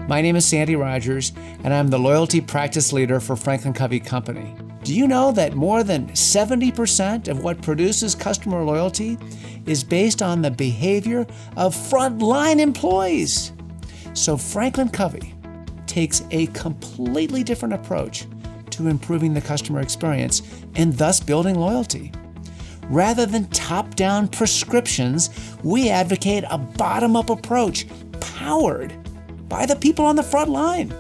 My name is Sandy Rogers, and I'm the Loyalty Practice Leader for Franklin Covey Company. Do you know that more than 70% of what produces customer loyalty is based on the behavior of frontline employees? So Franklin Covey takes a completely different approach to improving the customer experience and thus building loyalty. Rather than top-down prescriptions, we advocate a bottom-up approach powered by the people on the front line.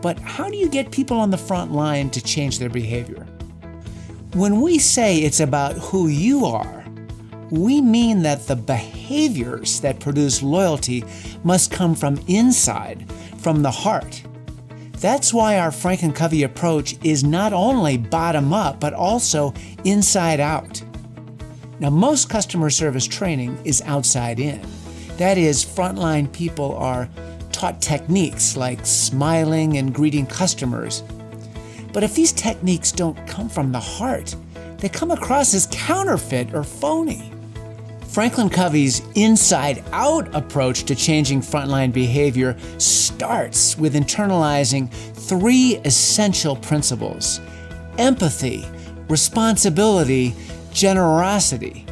But how do you get people on the front line to change their behavior? When we say it's about who you are, we mean that the behaviors that produce loyalty must come from inside, from the heart. That's why our Franklin Covey approach is not only bottom up, but also inside out. Now, most customer service training is outside in. That is, frontline people are taught techniques like smiling and greeting customers. But if these techniques don't come from the heart, they come across as counterfeit or phony. Franklin Covey's inside-out approach to changing frontline behavior starts with internalizing 3 essential principles: empathy, responsibility, generosity.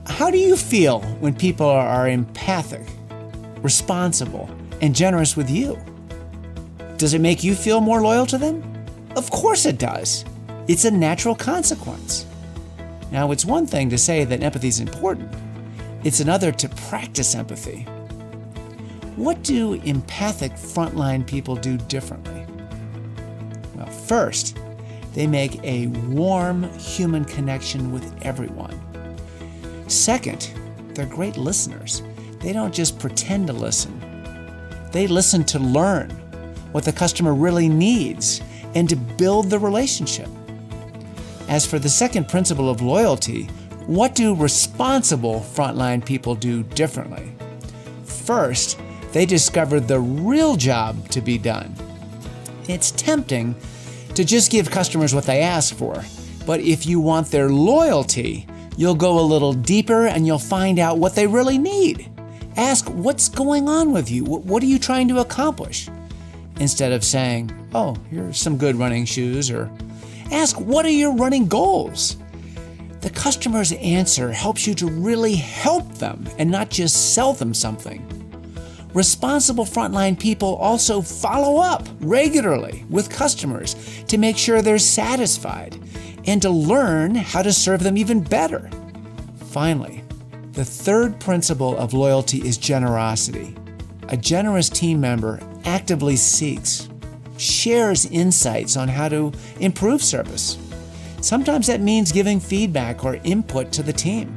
How do you feel when people are empathic, responsible, and generous with you? Does it make you feel more loyal to them? Of course it does. It's a natural consequence. Now, it's one thing to say that empathy is important. It's another to practice empathy. What do empathic frontline people do differently? Well, first, they make a warm human connection with everyone. Second, they're great listeners. They don't just pretend to listen. They listen to learn what the customer really needs and to build the relationship. As for the second principle of loyalty, what do responsible frontline people do differently? First, they discover the real job to be done. It's tempting to just give customers what they ask for, but if you want their loyalty, you'll go a little deeper and you'll find out what they really need. Ask, what's going on with you? What are you trying to accomplish? Instead of saying, oh, here's some good running shoes, or ask, what are your running goals? The customer's answer helps you to really help them and not just sell them something. Responsible frontline people also follow up regularly with customers to make sure they're satisfied and to learn how to serve them even better. Finally, the third principle of loyalty is generosity. A generous team member actively seeks, shares insights on how to improve service. Sometimes that means giving feedback or input to the team.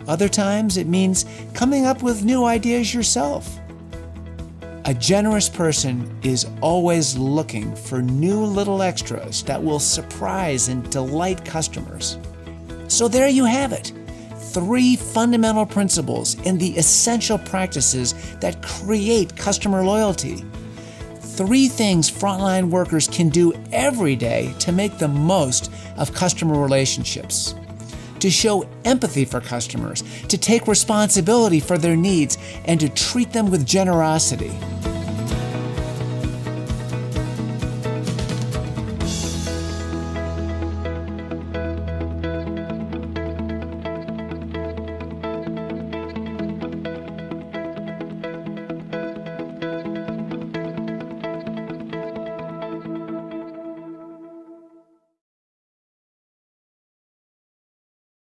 Other times it means coming up with new ideas yourself. A generous person is always looking for new little extras that will surprise and delight customers. So there you have it. 3 fundamental principles and the essential practices that create customer loyalty. 3 things frontline workers can do every day to make the most of customer relationships. To show empathy for customers, to take responsibility for their needs, and to treat them with generosity.